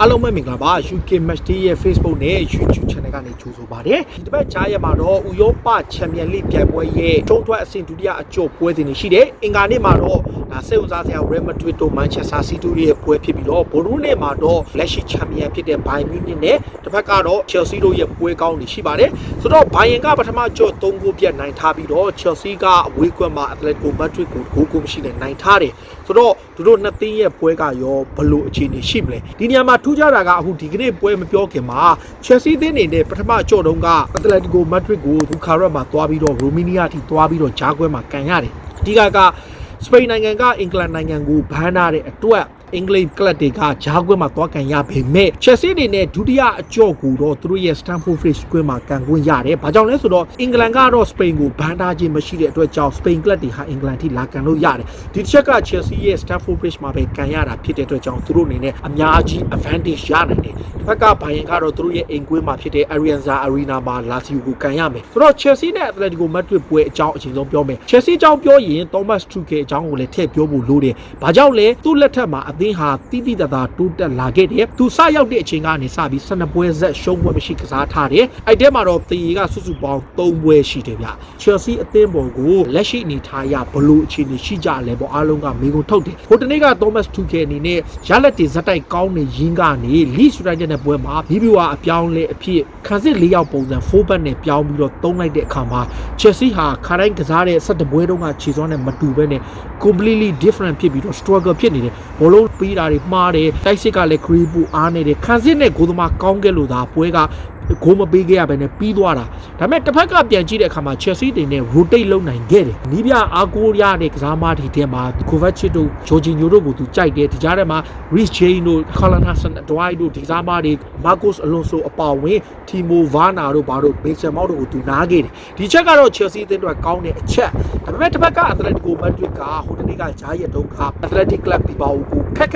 အားလုံးပဲမင်္ဂလာပါ UK Match Day ရဲ့ Facebook နဲ့ YouTube Channel ကနေကြိုဆိုပါတယ်ဒီတစ်ပတ်ကြားရက်မှာတော့ဥရောပချန်ပီယံလိပြိုင်ပွဲရဲ့ထုံးထွက်အဆင့်ဒုတိယအကျော်ပွဲစဉ်တွေရှိတယ်အင်္ဂါနေ့မှာတော့ဒါစိတ်ဝင်စားစရာ Real Madrid တို့ Manchester City တို့ရဲ့ပွဲဖြစ်ပြီးတော့ဗိုလ်ရုံးနေ့မှာတော့လက်ရှိချန်ပီယံဖြစ်တဲ့ Bayern Munich နဲ့တစ်ဖက်ကတော့ Chelsea တို့ရဲ့ပွဲကောင်းတွေရှိပါတယ်ဆိုတော့ Bayern ကပထမကျော်3ဂိုးပြတ်နိုင်ထားပြီးတော့ Chelsea ကအဝေးကွက်မှာ Atletico Madrid ကိုဂိုးကိုမရှိနဲ့နိုင်ထားတယ်ဆိုတော့သူတို့နှစ်သင်းရဲ့ပွဲကရောဘလို့အခြေအနေရှိမလဲဒီနေရာမှာထူးခြားတာကအခုဒီကနေ့ပွဲမပြောခင်မှာ Chelsea သင်းနေနဲ့ပထမအကျော်တုန်းက Atletico Madrid ကိုဘူခါရက်မှာသွားပြီးတော့ Romania ထိသွားပြီးတော့ဂျားကွဲမှာကန်ရတယ်အဓိကစပိန်နိုင်ငံကအင်္ဂလန်နိုင်ငံကိုဘန်းထားတဲ့အတွက်အင်္ဂလိပ်ကလပ်တွေကဂျားကွဲမှာသွားကန်ရပေမဲ့ Chelsea အနေနဲ့ဒုတိယအကျော်ကိုတော့သူတို့ရဲ့ Stamford Bridge ကွဲမှာကန်ခွင့်ရတယ်။ဘာကြောင့်လဲဆိုတော့အင်္ဂလန်ကတော့စပိန်ကိုဘန်းထားခြင်းမရှိတဲ့အတွက်ကြောင့်စပိန်ကလပ်တွေဟာအင်္ဂလန်ထိလာကန်လို့ရတယ်။ဒီတစ်ချက်က Chelsea ရဲ့ Stamford Bridge မှာပဲကန်ရတာဖြစ်တဲ့အတွက်ကြောင့်သူတို့အနေနဲ့အများကြီး advantage ရနိုင်တယ်။တစ်ဖက်ကဘိုင်ယန်ကတော့သူတို့ရဲ့အိမ်ကွင်းမှာဖြစ်တဲ့ Allianz Arena မှာ Lazio ကိုကန်ရမယ်။ဆိုတော့ Chelsea နဲ့ Atletico Madrid ပွဲအကြောင်းအချိန်ဆုံးပြောမယ်။ Chelsea အကြောင်းပြောရင် Thomas Tuchel အကြောင်းကိုလည်းထည့်ပြောဖို့လိုတယ်။ဘာကြောင့်လဲသူ့လက်ထက်မှာအသင်းဟာတိတာတိုးတက်လာခဲ့တယ်သူစရောက်တဲ့အချိန်ကနေစပြီး12ပွဲဆက်ရှုံးပွဲမရှိကစားထားတယ်အဲ့တဲမှာတော့တရီကစုစုပေါင်း3ပွဲရှိတယ်ဗျ Chelsea အသင်းပေါ်ကိုလက်ရှိအနေထားရဘလို့အခြေအနေရှိကြလဲပေါ့အားလုံးကမေးခွန်းထုတ်တယ်ဟိုတနေ့က Thomas Tuchel အနေနဲ့ရလက်တွေဇက်တိုက်ကောင်းနေရင်းကနေ Leeds United နဲ့ပွဲမှာဘီဘီဝါအပြောင်းလဲအဖြစ်ခံစစ်4ယောက်ပုံစံ4ဘက်နဲ့ပြောင်းပြီးတော့သုံးလိုက်တဲ့အခါမှာ Chelsea ဟာခါတိုင်းကစားတဲ့17ပွဲတုန်းကခြေစွမ်းနဲ့မတူဘဲနဲ့ completely different ဖြစ်ပြီးတော့ struggle ဖြစ်နေတယ်ဘောလုံးပေးတာတွေမှားတယ်တိုက်စစ်ကလည်း grip ပူအားနေတယ်ခံစစ်နဲ့ဂိုးသမားကောင်းခဲ့လို့ဒါပွဲကဂိုးမပေးခဲ့ရဘဲနဲ့ပြီးသွားတာဒါပေမဲ့တစ်ဖက်ကပြန်ကြည့်တဲ့အခါမှာ Chelsea တင်နဲ့ rotate လုပ်နိုင်ခဲ့တယ်နီးပြအားကိုးရတဲ့ကစားမတွေထဲမှာ Kovacic တို့ Jorginho တို့ကိုသူကြိုက်တယ်ဒီကြားထဲမှာ Reece James တို့ Callum Hudson-Odoi တို့ဒီကစားမတွေ Marcos Alonso အပါအဝင် Timo Werner တို့ဘာတို့ Mason Mount တို့ကိုသူနားခဲ့တယ်ဒီချက်ကတော့ Chelsea အသင်းအတွက်ကောင်းတဲ့အချက်ဒါပေမဲ့တစ်ဖက်က Atletico Madrid ကဟိုတနေ့ကဂျားရက်တုန်းက Athletic Club Bilbao ကိုခက်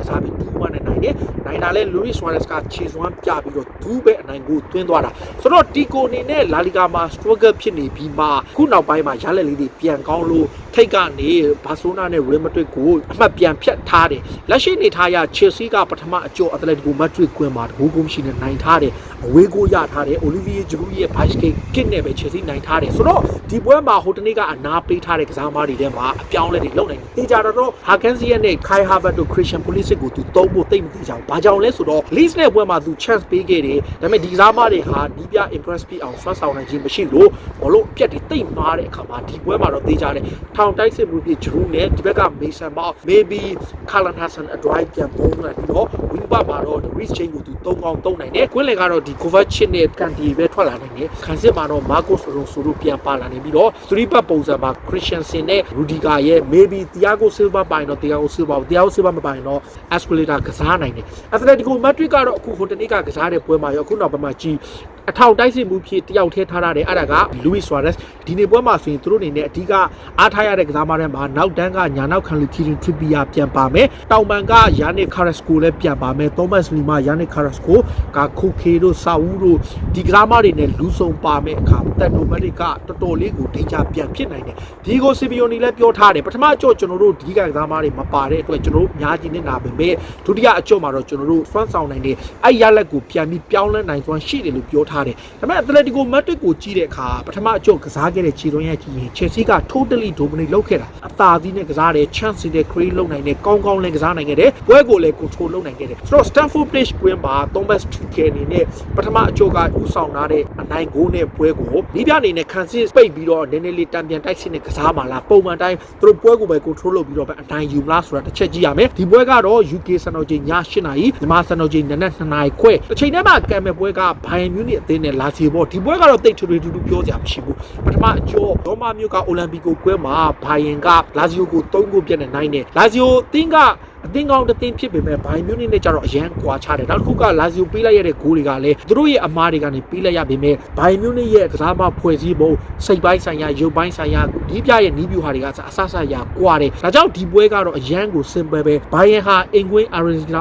ကစားပြီး2-1နဲ့နိုင်တယ်နိုင်တာလဲ Luis Suarez ကခြေစွမ်းပြပြီးတော့2ပဲအနိုင်ကိုသွင်းသွားတာဆိုတော့တီကိုအနေနဲ့လာလီဂါမှာ struggle ဖြစ်နေပြီးမှခုနောက်ပိုင်းမှာရလက်လေးတွေပြန်ကောင်းလို့ထိတ်ကနေဘာဆိုနာနဲ့ Real Madrid ကိုအမှတ်ပြန်ဖြတ်ထားတယ်လက်ရှိနေထားရ Chelsea ကပထမအကျော် Atletico Madrid ကွင်းမှာဂိုးကုန်ရှိနေနိုင်ထားတယ်အဝေးကိုရထားတယ် Olivier Giroud ရဲ့ bice kick နဲ့ပဲ Chelsea နိုင်ထားတယ်ဆိုတော့ဒီပွဲမှာဟိုတနေ့ကအနာပေးထားတဲ့ကစားသမားတွေထဲမှာအပြောင်းလဲတွေလုပ်နိုင်တယ်တေချာတော့ Hakansian နဲ့ Kai Havertz တို့ Christian Pulisic ကိုသူသုံးဖို့တိတ်မသေးကြဘူးဘာကြောင့်လဲဆိုတော့ Leeds နဲ့ပွဲမှာသူ chance ပေးခဲ့တယ်ဒါပေမဲ့ဒီကစားသမားတွေဟာနီးပြ impress ပြီးအောင်ဆွမ်းဆောင်နိုင်ခြင်းမရှိလို့ဘောလုံးအပြက်တွေတိတ်မားတဲ့အခါမှာဒီပွဲမှာတော့တေချာတယ်ထောင်တိုက်စစ်မှုပြ Giroud နဲ့ဒီဘက်က Mason Mount maybe Callum Hudson-Odoi ပြန်ပုံးလာပြီးတော့ wing back မှာတော့ Reece James ကိုသူ3ကောင်း3နိုင်တယ်ကွင်းလယ်ကတော့ဒီ Kovacic နဲ့ Kanté ပဲထွက်လာနိုင်တယ်ခံစစ်မှာတော့ Marcos Alonso တို့ပြန်ပါလာနေပြီးတော့3 back ပုံစံမှာ Christensen နဲ့ Rudiger ရဲ့ maybe Thiago Silva ပိုင်တော့ Thiago Silva မပိုင်တော့ Azpilicueta ကစားနိုင်တယ် Atletico Madrid ကတော့အခုဟိုတနေ့ကကစားတဲ့ပွဲမှာရောအခုနောက်ပိုင်းမှာကြီးအထောက်တိုက်စစ်မှုဖြစ်တယောက်ထဲထားရတယ်အဲ့ဒါက Luis Suarez ဒီနေ့ပွဲမှာဆိုရင်သူတို့အနေနဲ့အဓိကအားထားရတဲ့ကစားမတွေမှာနောက်တန်းကညာနောက်ခံလူခီရင်ထရစ်ပီယာပြန်ပါမယ်တောင်ပန်က Yannick Carrasco လည်းပြန်ပါမယ် Thomas Lemar Yannick Carrasco ကခုခေတို့စာဦးတို့ဒီကစားမတွေနဲ့လူဆုံပါမယ်အခါတက်တိုမက်တစ်ကတော်တော်လေးကိုဒိတ်ချပြန်ဖြစ်နိုင်တယ်ဒီကိုစီပီယိုနီလည်းပြောထားတယ်ပထမအကျော့ကျွန်တော်တို့ဒီကစားမတွေမပါတဲ့အတွက်ကျွန်တော်တို့အများကြီးနဲ့နာပေမဲ့ဒုတိယအကျော့မှာတော့ကျွန်တော်တို့စွမ်းဆောင်နိုင်တယ်အဲ့ရလက်ကိုပြန်ပြီးပြောင်းလဲနိုင်စွမ်းရှိတယ်လို့ပြောထားတယ်ဒါပေမဲ့ Atletico Madrid ကိုကြည့်တဲ့အခါပထမအကျော့ကစားခဲ့တဲ့ခြေသွင်းရကြည့်ရင် Chelsea က totally dominate လုပ်ခဲ့တာအသာစီးနဲ့ကစားတယ် chance တွေ create လုပ်နိုင်တယ်ကောင်းကောင်းလည်းကစားနိုင်ခဲ့တယ်ပွဲကိုလည်း control လုပ်နိုင်ခဲ့တယ်ဆိုတော့ Stamford Bridge ကွင်းမှာ Thomas Tuchel အနေနဲ့ပထမအကျော့ကဥဆောင်ထားတဲ့အနိုင်ဂိုးနဲ့ပွဲကိုဒီပြအနေနဲ့ခံစစ်ပိတ်ပြီးတော့နည်းနည်းလေးတံပြန်တိုက်စစ်နဲ့ကစားမှာလားပုံမှန်တိုင်းသူတို့ပွဲကိုပဲ control လုပ်ပြီးတော့ပဲအနိုင်ယူမလားဆိုတာတစ်ချက်ကြည့်ရမယ်ဒီပွဲကတော့ UK စံတော်ချိန်ည8:00နာရီမြန်မာစံတော်ချိန်နနက်2:00နာရီခွဲအချိန်တည်းမှာကံမဲ့ပွဲက Bayern Munich အသင်းနဲ့ Lazio ပေါ့ဒီပွဲကတော့တိတ်ထူထူပြောစရာမရှိဘူးပထမအကျော်ရောမမြို့က Olympico ကွဲမှာ Bayern က Lazio ကို3ဂိုးပြတ်နဲ့နိုင်တယ် Lazio အသင်းကအသင်းကောင်းတစ်သင်းဖြစ်ပေမဲ့ Bayern Munich နဲ့ကြတော့အရန်ကွာခြားတယ်နောက်တစ်ခုက Lazio ပေးလိုက်ရတဲ့ဂိုးတွေကလည်းသူတို့ရဲ့အမားတွေကနေပေးလိုက်ရပေမဲ့ Bayern Munich ရဲ့ကစားမဖွဲ့စည်းပုံစိတ်ပိုင်းဆိုင်ရာရုပ်ပိုင်းဆိုင်ရာဒီပြရဲ့နီးဗျူဟာတွေကအဆအဆရာကွာတယ်ဒါကြောင့်ဒီပွဲကတော့အရန်ကို simple ပဲ Bayern ဟာအင်ကွင်း Arena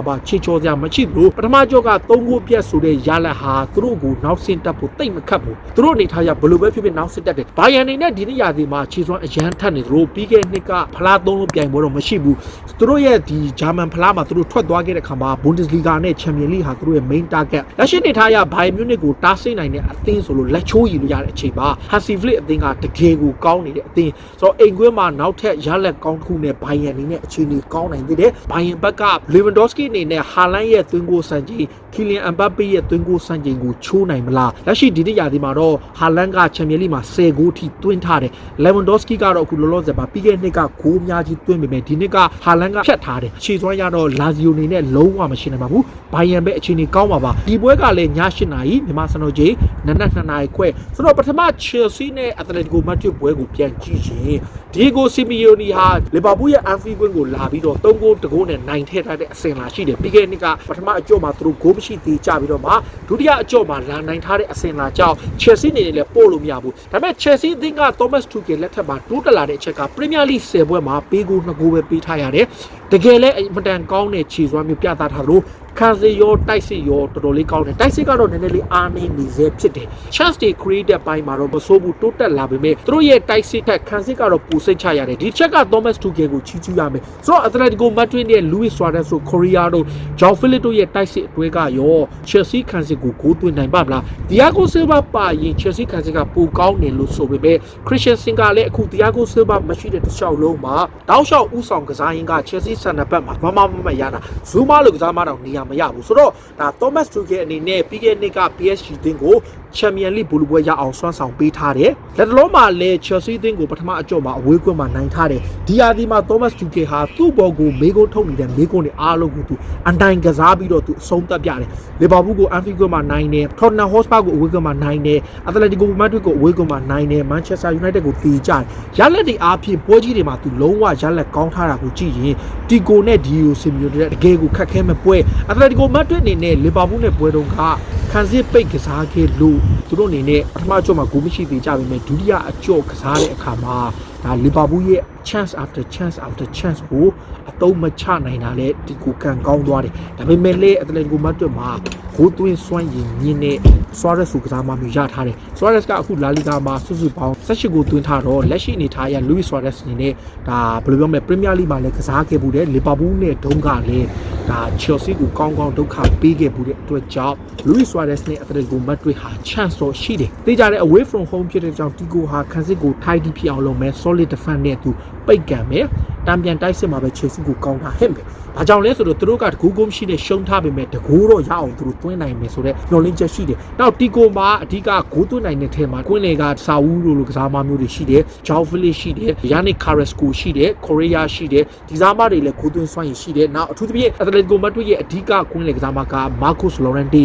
မှာချေချောစရာမရှိဘူးပထမကြော့က3ဂိုးပြတ်ဆိုတဲ့ရလတ်ဟာသူတို့ကိုနောက်ဆင့်တက်ဖို့တိတ်မခတ်ဘူးသူတို့အနေထားရဘယ်လိုပဲဖြစ်ဖြစ်နောက်ဆင့်တက်တယ် Bayern အနေနဲ့ဒီနေ့ရာသီမှာခြေစွမ်းအရန်ထက်နေသူတို့ပြီးခဲ့နှစ်ကဖလား3လို့ပြိုင်ပွဲတော့မရှိဘူးသူတို့ရဲ့ ရဲ့ဒီဂျာမန်ဖလားမှာသူတို့ထွက်သွားခဲ့တဲ့ခါမှာ Bundesliga နဲ့ Champions League ဟာသူတို့ရဲ့ main target လက်ရှိနေထားရ Bayern Munich ကိုတားဆီးနိုင်တဲ့အသင်းဆိုလို့လက်ချိုးရည်လို့ရတဲ့အချိန်မှာ Hansi Flick အသင်းကတကယ်ကိုကောင်းနေတဲ့အသင်းဆိုတော့အိမ်ကွင်းမှာနောက်ထပ်ရလက်ကောင်းတစ်ခုနဲ့ Bayern အနေနဲ့အခြေအနေကောင်းနိုင်သေးတယ် Bayern ဘက်က Lewandowski အနေနဲ့ Haaland ရဲ့သွင်းဂိုးစံချိန် Kylian Mbappe ရဲ့သွင်းဂိုးစံချိန်ကိုချိုးနိုင်မလားလက်ရှိဒီတစ်ရာသီမှာတော့ Haaland က Champions League မှာ10ဂိုးထိသွင်းထားတယ် Lewandowski ကတော့အခုလောလောဆယ်မှာပြီးခဲ့တဲ့နှစ်ကဂိုးအများကြီးသွင်းပေမဲ့ဒီနှစ်က Haaland ကဖြတ်ထားတယ်ခြေစွမ်းရတော့ Lazio အနေနဲ့လုံးဝမရှိနိုင်ပါဘူး Bayern ပဲအခြေအနေကောင်းပါပါဒီပွဲကလည်းည8နာရီမြန်မာစံတော်ချိန်နနက်2နာရီခွဲဆိုတော့ပထမ Chelsea နဲ့ Atletico Madrid ပွဲကိုပြန်ကြည့်ရင် Diego Simeone ဟာ Liverpool ရဲ့ Anfield ကွင်းကိုလာပြီးတော့3ဂိုး1ဂိုးနဲ့နိုင်ထည့်ထားတဲ့အဆင့်လာရှိတယ်ပြီးခဲ့တဲ့နှစ်ကပထမအကြော့မှာသူတို့ဂိုးမရှိသေးကြပြီးတော့မှဒုတိယအကြော့မှာလာနိုင်ထားတဲ့အဆင့်လာကြောင့် Chelsea အနေနဲ့လည်းပို့လို့မရဘူးဒါပေမဲ့ Chelsea အသင်းက Thomas Tuchel လက်ထက်မှာတိုးတက်လာတဲ့အချက်က Premier League 10ပွဲမှာပေးဂိုး2ဂိုးပဲပေးထားရတယ်တကယ်လည်းအမတန်ကောင်းတဲ့ခြေစွမ်းမျိုးပြသထားလို့ခံစီရောတိုက်စစ်ရောတော်တော်လေးကောင်းတယ်တိုက်စစ်ကတော့နည်းနည်းလေးအားနည်းနေစေဖြစ်တယ် chance တွေ create တဲ့ပိုင်းမှာတော့မဆိုးဘူးတိုးတက်လာပေမဲ့သူတို့ရဲ့တိုက်စစ်ထက်ခံစစ်ကတော့ပူစိတ်ချရတယ်ဒီချက်က Thomas Tuchel ကိုချီးကျူးရမယ်ဆိုတော့ Atletico Madrid ရဲ့ Luis Suarez တို့ Correa တို့ João Felix တို့ရဲ့တိုက်စစ်အတွဲကရော Chelsea ခံစစ်ကိုဂိုးသွင်းနိုင်ပါမလား Thiago Silva ပါရင် Chelsea ခံစစ်ကပိုကောင်းတယ်လို့ဆိုပေမဲ့ Christensen ကလည်းအခု Thiago Silva မရှိတဲ့တစ်လျှောက်လုံးမှာတောက်လျှောက်ဥဆောင်ကစားရင်က Chelsea ဆန်နဘက်မှာမရတာ Zuma လို့ကစားမတော့နေရာမရဘူးဆိုတော့ဒါ Thomas Tuchel အနေနဲ့ပြီးခဲ့တဲ့နှစ်က PSG တင်းကို Champions League ဘူလူပွဲရအောင်ဆွမ်းဆောင်ပေးထားတယ်လက်တလုံးမှာလည်း Chelsea တင်းကိုပထမအကြော့မှာအဝေးကွင်းမှာနိုင်ထားတယ်ဒီယာဒီမှာ Thomas Tuchel ဟာသူ့ဘော်ကိုမေးခွန်းထုတ်နေတဲ့မေးခွန်းတွေအားလုံးကိုသူအနိုင်ကစားပြီးတော့သူအဆုံးသတ်ပြတယ် Liverpool ကို Anfield ကွင်းမှာနိုင်တယ် Tottenham Hotspur ကိုအဝေးကွင်းမှာနိုင်တယ် Atletico Madrid ကိုအဝေးကွင်းမှာနိုင်တယ် Manchester United ကိုတီးကြတယ်ရလက်တွေအားဖြင့်ပွဲကြီးတွေမှာသူလုံးဝရလက်ကောင်းထားတာကိုကြည့်ရင် Tico နဲ့ Diego Simeone တကယ်ကိုခက်ခဲမဲ့ပွဲ Atletico Madrid အနေနဲ့ Liverpool နဲ့ပွဲတုန်းကခံစစ်ပိတ်ကစားခဲ့လို့သူတို့အနေနဲ့ပထမအကြော့မှာဂိုးမရှိသေးကြပေမဲ့ဒုတိယအကြော့ကစားတဲ့အခါမှာဒါ Liverpool ရဲ့ chance after chance after chance ကိုအသုံးမချနိုင်တာလည်းဒီကိုကန်ကောင်းသွားတယ်ဒါပေမဲ့လည်း Atletico Madrid မှာဂိုးသွင်းစွမ်းရည်မြင့်တဲ့ Suarez ကိုကစားမှမျိုးရထားတယ် Suarez ကအခု La Liga မှာစုစုပေါင်း18ဂိုးသွင်းထားတော့လက်ရှိအနေထားအရ Luis Suarez အနေနဲ့ဒါဘယ်လိုပြောမလဲ Premier League မှာလည်းကစားခဲ့မှုတယ် Liverpool နဲ့ဒုံးကလည်းဒါ Chelsea ကိုကောင်းကောင်းဒုက္ခပေးခဲ့မှုတဲ့အတွက်ကြောင့် Luis Suarez နဲ့ Atletico Madrid ဟာ chance တော့ရှိတယ်သိကြတဲ့ away from home ဖြစ်တဲ့ကြောင့် Tico ဟာခံစစ်ကို tight ဖြစ်အောင်လုပ်မယ် solid defense နဲ့သူပိတ်ကန်မယ်တံပြန်တိုက်စစ်မှာပဲ Chelsea ကိုကောင်းတာဟစ်မယ်ဘာကြောင့်လဲဆိုတော့သူတို့ကတကူးကုန်းရှိတဲ့ရှုံးထားပေမဲ့တကူးတော့ရအောင်သူတို့တွင်းနိုင်မယ်ဆိုတော့ညှော်လင်းချက်ရှိတယ်နောက်တီကိုမှာအဓိကဂိုးသွင်းနိုင်တဲ့ထဲမှာကွင်းလေကစာဝူးလိုကစားမမျိုးတွေရှိတယ် João Felix ရှိတယ် Yannick Carrasco ရှိတယ် Correa ရှိတယ်ဒီစားမတွေလည်းဂိုးသွင်းစွမ်းရည်ရှိတယ်နောက်အထူးသဖြင့် Atletico Madrid ရဲ့အဓိကကွင်းလေကစားမက Marcos Llorente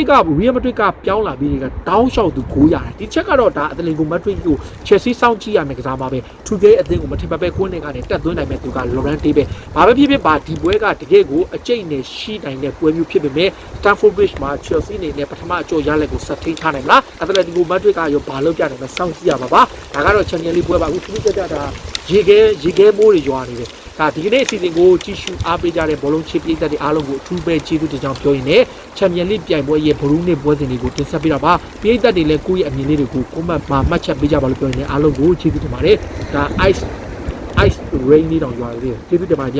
က Real Madrid ကပြောင်းလာပြီးကတောင်းလျှောက်သူဂိုးရတယ်ဒီချက်ကတော့ဒါ Atletico Madrid ကို Chelsea စောင့်ကြည့်ရမယ်ကစားမပဲ 2K အသင်းကိုမထင်ပဲကွင်းလေကနေတက်သွင်းနိုင်မဲ့သူက Llorente ပဲဘာပဲဖြစ်ဖြစ်ပါဒီပွဲကတကယ်ကိုအကျိတ်နဲ့ရှိနိုင်တဲ့ပွဲမျိုးဖြစ်ပေမဲ့ Stamford Bridge မှာ Chelsea အနေနဲ့ပထမအကြော့ရလက်ကိုဆက်ထိန်းထားနိုင်မလား Atletico Madrid ကရောဘာလုပ်ပြနိုင်မလဲစောင့်ကြည့်ရပါပါဒါကတော့ Champions League ပွဲပါအခုသူတို့ကြတာရေခဲမိုးတွေရွာနေတယ်ဒါဒီကနေ့အစီအစဉ်ကိုကြည့်ရှုအားပေးကြတဲ့ဘောလုံးချစ်ပြည်သက်တွေအားလုံးကိုအထူးပဲကျေးဇူးတင်ကြောင်းပြောရင်းနဲ့ Champions League ပြိုင်ပွဲရဲ့ဘလူးနဲ့ပွဲစဉ်တွေကိုတင်ဆက်ပေးတာပါပြည်သက်တွေလည်းကိုယ့်ရဲ့အမြင်လေးတွေကို comment မှာမှတ်ချက်ပေးကြပါလို့ပြောရင်းနဲ့အားလုံးကိုကျေးဇူးတင်ပါတယ်ဒါ ice rain လေးတောင်ရွာနေတယ်ကျေးဇူးတင်ပါတယ်